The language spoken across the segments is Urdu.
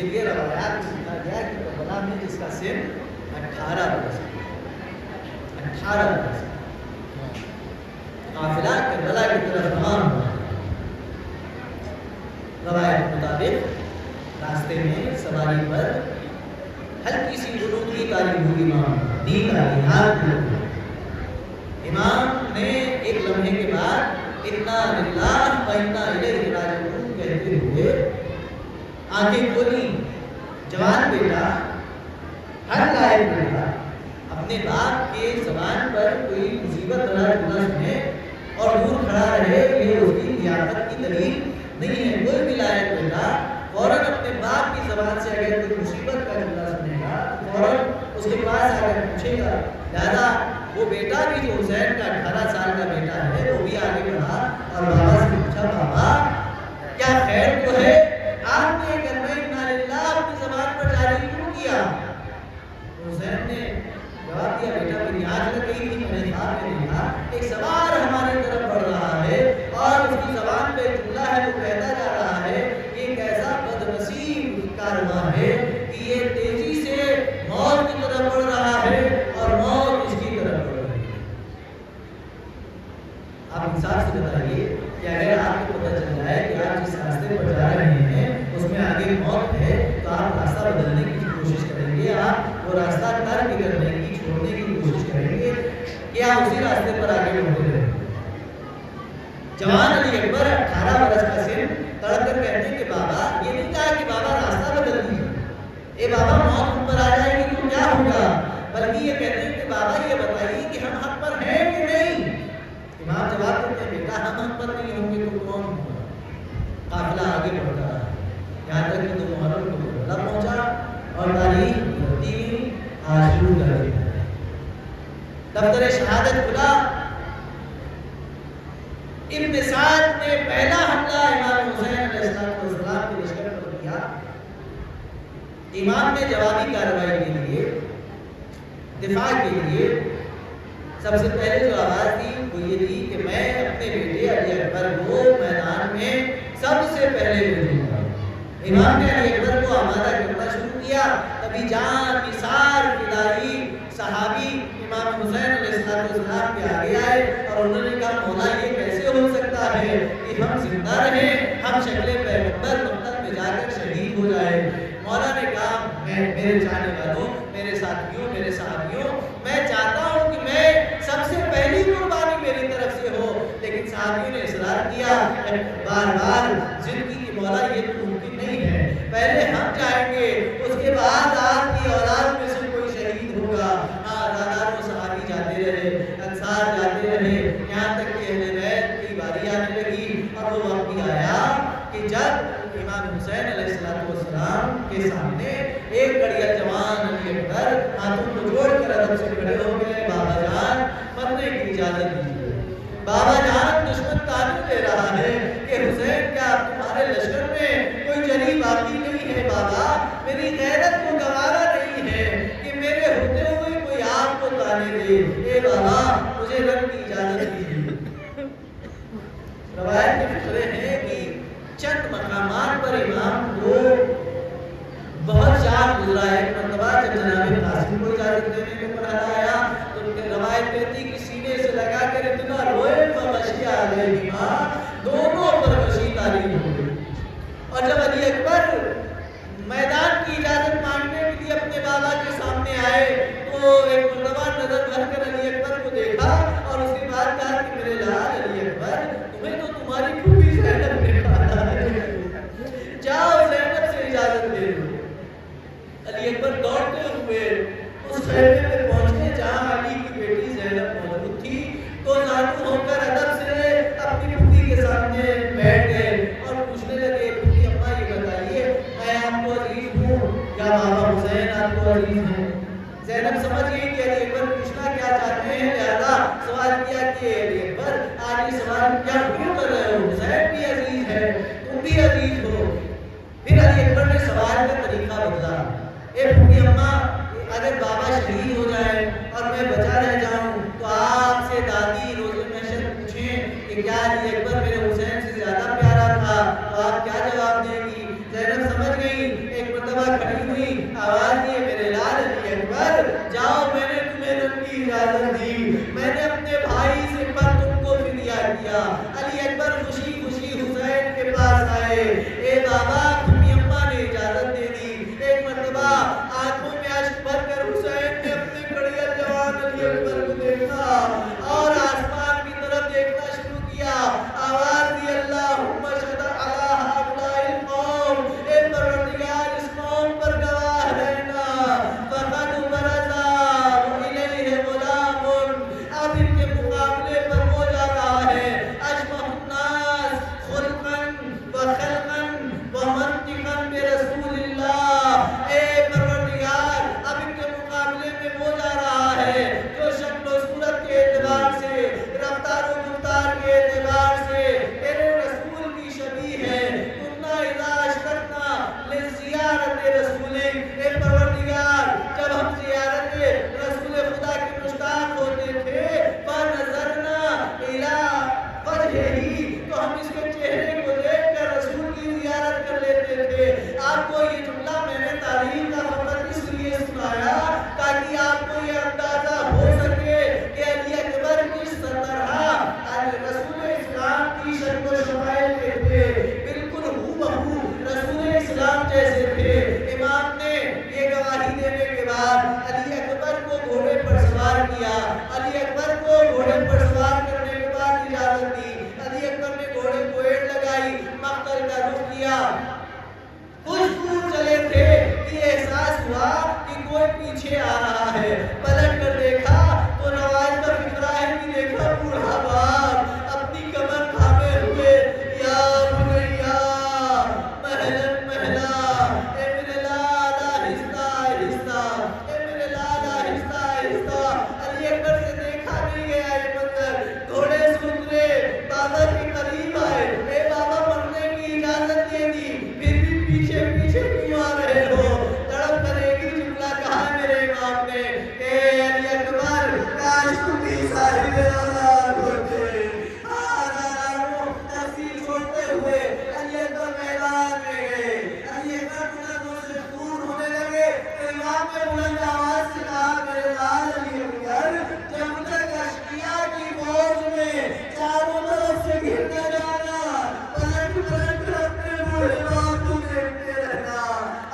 لیے روایات میں لکھا گیا کہ کربلا میں جس کا سن 18 برس قافلہ کربلا کی طرف روانہ ہوا۔ روایت کے مطابق راستے میں سواری پر ہلکی سی غروب کی تعلیم ہوئی، نیند آئی، ہاتھ ڈھل۔ امام نے ایک لمحے کے بعد انا للہ و انا الیہ راجعون کہتے ہوئے آنکھیں کھولی۔ جوان بیٹا، ہر لائق بیٹا اپنے باپ کے زبان پر کوئی مصیبت بلا جملہ سنے اور دور کھڑا رہے، یہ اس کی لیاقت کی دلیل نہیں ہے۔ کوئی بھی لائق بیٹا فوراً اپنے باپ کی زبان سے اگر کوئی مصیبت کا جملہ سنے گا تو فوراً اس کے پاس آ کر پوچھے گا۔ لہذا وہ بیٹا بھی جو حسین کا 18 سال کا بیٹا ہے وہ بھی آگے بڑھا اور بابا سے پوچھا، بابا کیا خیر تو ہے؟ آپ نے کلمہ انا للہ اپنی زبان پر جاری کیوں کیا؟ حسین نے جواب دیا، بیٹا میری آنکھ لگ گئی تھی، میں نے خواب میں دیکھا ایک سوار ہماری طرف بڑھ رہا ہے اور اس کی زبان پہ جملہ ہے، وہ کہتا جا رہا ہے یہ کیسا بد نصیب کارواں ہے کہ یہ تیزی سے موت کی طرف بڑھ رہا ہے اور موت اس کی طرف بڑھ رہی ہے۔ آپ انصاف سے بتائیے کہ اگر آپ کو پتہ چل جائے کہ آپ جس راستے پر جا رہے ہیں اس میں آگے موت ہے تو آپ راستہ بدلنے کی کوشش کریں گے، آپ وہ راستہ ترک کرنے کی، چھوڑنے کی کوشش کریں گے کہ آپ اسی راستے پر آگے بڑھتے رہیں گے؟ جوان علی اکبر 18 برس کا سن تڑپ کر کہتے ہیں کہ بابا، یہ نہیں کہا کہ بابا راستہ بدل دیجیے، اے بابا موت ہم پر آ جائے گی تو کیا ہوگا، بلکہ یہ کہتے ہیں کہ بابا یہ بتائیے کہ ہم حق پر ہیں کہ نہیں؟ امام جواب دیتے ہیں، بیٹا ہم حق پر نہیں ہوں گے تو کون ہوگا؟ قافلہ آگے بڑھتا رہا یہاں تک کہ تو محرم کو کربلا پہنچا اور تاریخ بڑھتی ہوئی عاشور کا دن۔ دفتر شہادت کھلا، ابن سعد نے پہلا حملہ امام حسین علیہ السلام کے لشکر پر کیا۔ امام نے جوابی کارروائی کے لیے، دفاع کے لیے سب سے پہلے جو آواز دی وہ یہ تھی کہ میں اپنے بیٹے علی اکبر کو میدان میں سب سے پہلے بھیجوں گا۔ امام نے علی اکبر کو آمادہ کرنا شروع کیا، تبھی جان نثار فدائی صحابی امام حسین علیہ السلام کے آگے آئے اور انہوں نے کہا، مولا یہ کیسے ہو سکتا ہے کہ ہم زندہ رہیں، ہم شکل پیغمبر مقتل میں جا کر شہید ہو جائے؟ مولا نے کہا، میرے چاہنے والوں، میرے ساتھیوں، میرے صحابیوں، میں چاہتا ہوں کہ میں سب سے پہلی قربانی میری طرف سے ہو، لیکن صحابیوں نے اصرار کیا بار بار ضد کی کہ مولا یہ تو ممکن نہیں ہے، پہلے ہم جائیں گے اس کے بعد آپ کی اولاد میں سے کوئی شہید ہوگا۔ ہزاروں صحابی جاتے رہے، انصار جاتے رہے، یہاں تک کہ اہل بیت کی باری آنے لگی اور وہ وقت بھی آیا کہ جب امام حسین علیہ السلام کے سامنے ایک گڑیا جوان علی اکبر ہاتھوں کو جوڑ کر ادب سے کھڑے ہو گئے، بابا جان مرنے کی اجازت دیجیے۔ بابا جان دشمن تعلق دے رہا ہے کہ حسین کیا تمہارے لشکر میں کوئی جری باقی نہیں ہے؟ بابا میری غیرت کو گوارا نہیں ہے کہ میرے ہوتے ہوئے کوئی آپ کو تانے دے، اے بابا مجھے رب کی اجازت دیجیے۔ روایت کے فقرے ہیں کہ چند مقامات پر امام کو بہت شاہ گزرا ہے۔ ایک مرتبہ جب جناب قاسم کو اجازت دینے کے اوپر آیا تو روایت کہتی کہ سینے سے لگا کر اتنا روئے فغشی علیہما، دونوں پر غشی تاری ہو گئی۔ اور جب علی اکبر میدان کی اجازت مانگنے کے لیے اپنے بابا کے سامنے آئے تو ایک مرتبہ نظر بھر کر علی اکبر کو دیکھا اور اس کے بعد کہا کہ میرے لال علی اکبر، تمہیں تو تمہاری پھوپھی زینب نے کہا ہے، جاؤ زینب سے اجازت لے لو۔ علی اکبر دوڑتے ہوئے اس خیمے میں پہنچے جہاں علی کی بیٹی زینب موجود تھی، تو زانو ہو کر ادب سے اپنی پھوپھی کے سامنے بیٹھ گئے اور پوچھنے لگے، پھوپھی اماں یہ بتائیے میں آپ کو عزیز ہوں یا بابا حسین آپ کو عزیز ہیں؟ زینب سمجھ گئی کہ علی اکبر پوچھنا کیا چاہتے ہیں، لہذا سوال کیا کہ علی اکبر آج یہ سوال کیا کیوں کر رہے ہو؟ حسین بھی عزیز ہے، تم بھی عزیز ہو۔ پھر علی اکبر نے سوال کا طریقہ بدلا، اے پھوپھی اماں اگر بابا شہید ہو جائے اور میں بچا رہ جاؤں تو آپ سے دادی روز محشر پوچھیں کہ کیا علی اکبر میرے حسین سے زیادہ پیارا تھا تو آپ کیا جواب دیں گی؟ زینب سمجھ گئی۔ ایک مرتبہ مرتبہ کھڑی ہوئی، آواز دی میرے لال علی اکبر جاؤ، میں نے تمہیں رب کی اجازت دی، میں نے اپنے بھائی سے پر تم کو فدیہ کیا۔ علی اکبر خوشی خوشی حسین کے پاس آئے، اے بابا تمہیں اماں نے اجازت دے دی۔ ایک مرتبہ آنکھوں میں اشک بھر کر حسین نے اپنے کڑیا جوان علی اکبر کو دیکھا اور آسمان کی طرف دیکھنا شروع کیا، آواز دی اللہم اشہد علی ہؤلاء القوم، اے پروردگار اس قوم پر گواہ رہنا، فقد برزا الیہ غلام، اب ان کے مقابلے پر ہو جا رہا ہے اشبہ الناس خلقا وخلقا ومنطقا برسول اللہ، اے پروردگار اب ان کے مقابلے میں وہ جا رہا ہے جو شکل و صورت کے اعتبار سے، رفتار و گفتار کے اعتبار سے تیرے رسول کی شبیہ ہے، کننا اذا اشتقنا لزیارت رسولک، اے پروردگار جب ہم زیارت رسول خدا کے مشتاق ہوتے تھے فنظرنا الی وجہہ، تو ہم اس کے چہرے کو دیکھ کر رسول کی زیارت کر لیتے تھے۔ آپ کو یہ جملہ میں نے تعلیم کا فقط اس لیے سنایا تاکہ آپ کو یہ اندازہ ہو سکے کہ علی اکبر کس طرح رسول اسلام کی شکل و شمائل کے تھے، بالکل ہو بہو رسول اسلام جیسے تھے۔ امام نے یہ گواہی دینے کے بعد علی اکبر کو گھوڑے پر سوار کیا، علی اکبر کو گھوڑے پر سوار کرنے کے بعد اجازت دی، علی اکبر نے گھوڑے کو ایڑ لگائی، مقتل کا رخ کیا۔ کچھ دور چلے تھے کہ احساس ہوا کہ کوئی پیچھے آ رہا ہے، پلٹ کر دیکھا تو نواز پر ابراہیم کی دیکھا بوڑھا باپ اپنی کمر تھامے ہوئے، یا بنیا مہلن مہلا، اے میرے لالا آہستہ آہستہ، اے میرے لالا آہستہ آہستہ۔ علی اکبر سے دیکھا نہیں گیا یہ منظر، گھوڑے سے اترے، بابا کے قریب آئے، اے بابا مرنے کی اجازت دے دی، پھر بھی پیچھے پیچھے کیوں آ رہے ہو؟ تڑپ کر ایک ہی جملہ کہا میرے امام نے، اے علی اکبر کاش تم بھی صاحب اولاد ہوتے۔ آزادانوں تفصیل چھوڑتے ہوئے علی اکبر میدان میں گئے، علی اکبر بلندوں سے دور ہونے لگے تو امام نے بلند آواز سے کہا میرے لال علی اکبر جب تک اشقیاء کی فوج میں چاروں طرف سے گھر نہ جانا، پلٹ پلٹ کر اپنے بوڑھے باپ کو دیکھتے رہنا۔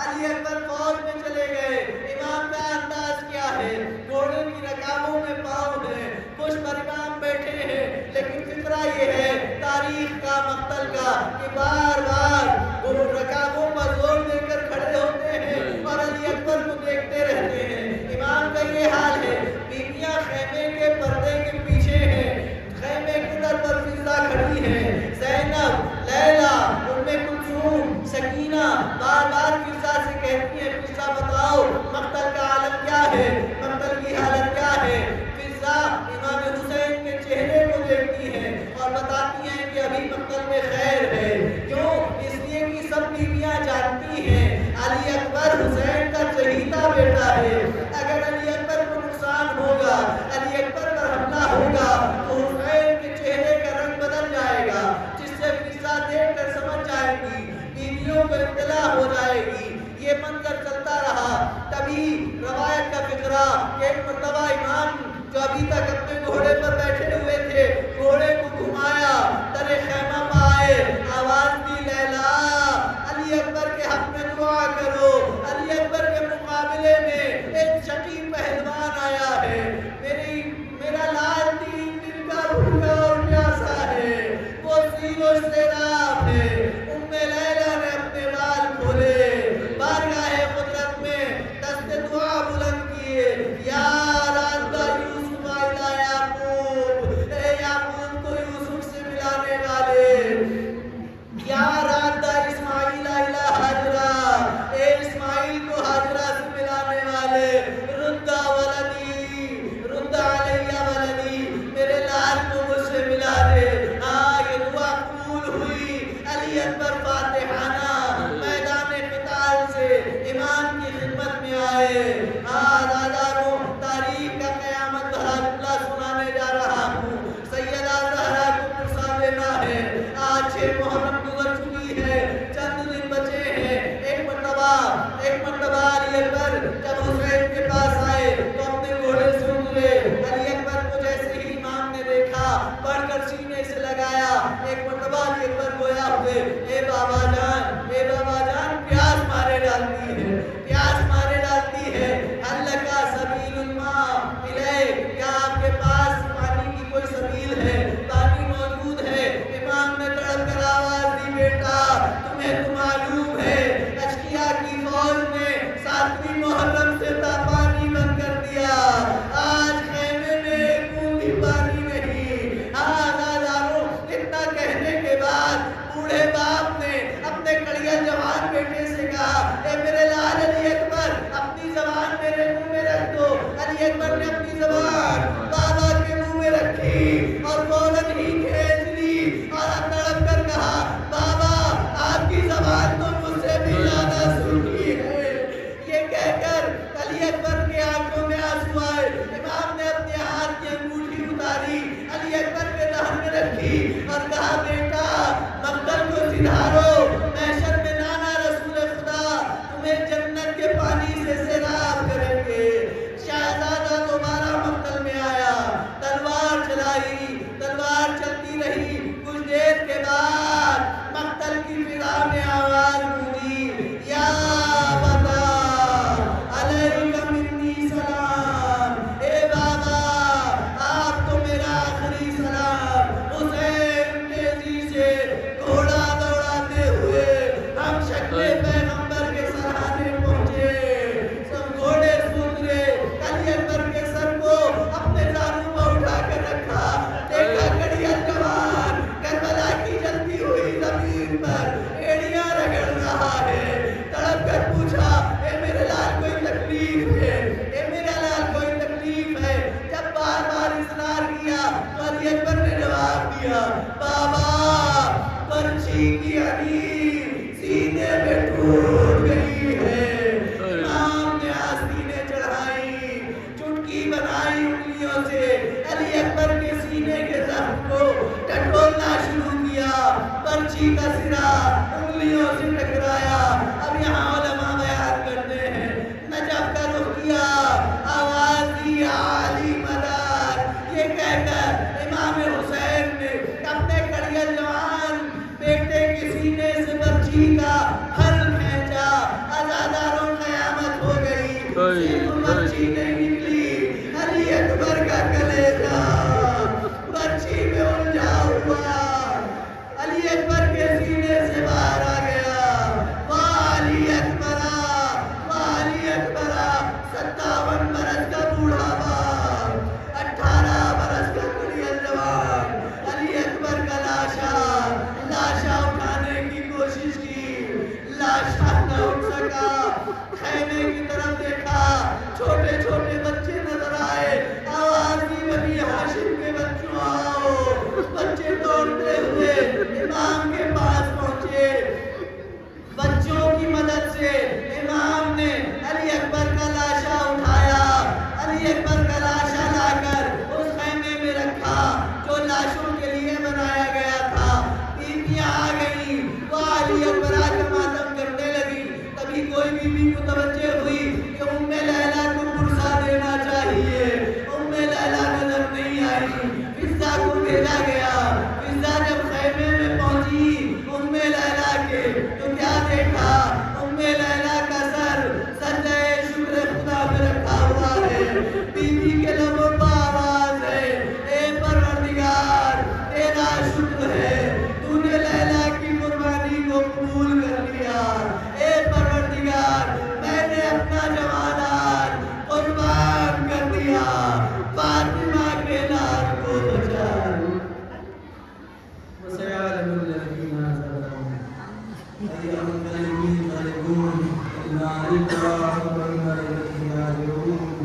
علی اکبر فوج میں چلے گئے، امام کا انداز کیا ہے، گھوڑے کی رکابوں میں پاؤں ہیں، کچھ پر امام بیٹھے ہیں، لیکن فکرہ یہ ہے تاریخ کا مقتل کا کہ بار بار وہ رکابوں پر زور دے کر کھڑے ہوتے ہیں اور علی اکبر کو دیکھتے رہتے ہیں۔ امام کا یہ حال ہے، بیویاں خیمے کے پردے کے پیچھے ہیں، خیمے کے در پر فضا کھڑی ہیں، زینب، لیلا، ام کلثوم، سکینہ بار بار فضا سے کہتی ہیں فضا بتاؤ مقتل کا عالم کیا ہے، مقتل کی حالت کیا ہے۔ فضا امام حسین کے چہرے کو دیکھتی ہیں اور بتاتی ہیں کہ ابھی مقتل میں خیر ہے، کیوں؟ اس لیے کہ سب بیویاں جانتی ہیں علی اکبر حسین کا چہیتا بیٹا ہے، اگر علی اکبر کو نقصان ہوگا، علی اکبر پر حملہ ہوگا تو حسین کے چہرے کا رنگ بدل جائے گا، جس سے فضا دیکھ کر سمجھ جائے گی، بیویوں کو اطلاع ہو جائے گی۔ یہ منظر چلتا رہا، تبھی روایت کا فکرہ کہ ایک مرتبہ امام جو ابھی تک اپنے گھوڑے پر بیٹھے ہوئے تھے گھوڑے کو گھمایا، در خیمہ پائے، آواز دی لیلا علی اکبر کے حق میں دعا کرو، علی اکبر کے مقابلے میں ایک شکی پہلوان آیا ہے، میرا لال دین دل کا بھوکا اور پیاسا ہے، وہ سیر و سیراب ہے۔ ام لیلا نے اپنے بال کھولے، بارگاہ قدرت میں دست دعا بلند کیے، یا رازدہ یوسف الی یعقوب، اے یعقوب کو یوسف سے ملانے والے، یا رازدہ اسماعیل الی حاجرہ، اے اسماعیل کو حاجرہ سے ملانے والے، رد ولدی، رد علی ولدی، میرے لال کو مجھ سے ملا دے۔ یہ دعا قبول ہوئی، علی اکبر فاتحانہ میدان قتال سے امام کی خدمت میں آئے۔ آزادانوں تاریخ کا قیامت بھرا جملہ سنانے جا رہا ہوں، سیدہ زہرا کو پرسا دینا ہے، آج 6 محرم گزر چکی ہے، چند دن بچے ہیں۔ ایک مرتبہ تمہیں تو معلوم ہے اشقیاء کی فوج نے 7ویں محرم سے پانی بند کر دیا، آج خیمے میں ایک بوند بھی پانی نہیں۔ آزاداروں، اتنا کہنے کے بعد بوڑھے باپ نے اپنے کڑیا جوان بیٹے سے کہا، اے میرے لال علی اکبر، اپنی زبان میرے منہ میں رکھ دو۔ علی اکبر نے اپنی زبان بابا کے منہ میں رکھی اور فوراً ہی کھینچ لی اور تڑپ کر کہا، بابا آپ کی زبان تو مجھ سے بھی زیادہ سوکھی ہے۔ یہ کہہ کر علی اکبر کے آنکھوں میں آنسو آئے۔ امام نے اپنے ہاتھ کی انگوٹھی اتاری، علی اکبر کے دہن میں رکھی اور کہا، بیٹا مقتل کو سدھارو، محشر میں نانا رسول خدا تمہیں جنت کے پانی سے سیراب کریں گے۔ شہزادہ دوبارہ مقتل میں آیا، تلوار چلائی، تلوار چلتی رہی، کچھ دیر کے بعد مقتل کی فضا میں آواز گونجی، یا بابا علیکہ منی سلام، اے بابا آپ کو میرا آخری سلام۔ حسین تیزی سے گھوڑا دوڑاتے ہوئے ہم شکل پیغمبر کے سرانے پہنچے، سب گھوڑے سے اترے، علی اکبر کے سر کو اپنے زانوں پر اٹھا کر رکھا، دیکھا کڑیا جوان کربلا کی جلتی ہوئی زمین پر ایڑیاں رگڑ رہا ہے، تڑپ کر پوچھا، اے میرے لال کوئی تکلیف ہے، اے میرا لال کوئی تکلیف ہے؟ جب بار بار اصرار کیا تو علی اکبر نے جواب دیا، بابا پرچی کی علی سینے میں ٹوٹ گئی ہے۔ امام نے آستینیں چڑھائی، چٹکی بنائی انگلیوں سے، علی اکبر کے سینے کے زخم کو ٹٹولنا شروع کیا، پرچی کا سرا انگلیوں سے ٹکرایا۔ اب یہاں علماء بیان کرتے ہیں، نجف کا رخ کیا، آواز دی عالی مدد، یہ کہہ کر امام حسین نے اپنے کڑیا جوان بیٹے کے سینے سے پرچی کا پھل کھینچا۔ آزاداروں قیامت ہو گئی، صرف پرچی نہیں نکلی، علی اکبر کا کلیجہ پرچی میں الجھا ہوا علی اکبر کے سینے سے باہر آ گیا۔ واہ علی اکبرہ، واہ علی اکبرہ، 57 برس کا بوڑھا باپ، 18 برس کا کڑیا جوان، علی اکبر کا لاشا اٹھانے کی کوشش کی، لاشا نہ اٹھ سکا۔ خیمے کی طرف دیکھا، چھوٹے چھوٹے بچے نظر آئے، آواز دی بنی ہاشم کے بچوں آؤ۔ بچے دوڑتے ہوئے امام کے پاس پہنچے، بچوں کی مدد سے امام نے علی اکبر کا لاشا اٹھایا، علی اکبر کا لاشا لا کر اس خیمے میں رکھا جو لاشوں کے لیے بنایا گیا تھا۔ بیویاں آ گئیں، وہ علی اکبر کا ماتم کرنے لگی۔ تبھی کوئی بیوی متوجہ ہوئی کہ ام لیلہ کو پرسا دینا چاہیے، ام لیلہ نظر نہیں آئی، فضہ کو بھیجا گیا۔ فضہ جب خیمے میں پہنچی ام لیلہ کے تو کیا دیکھا،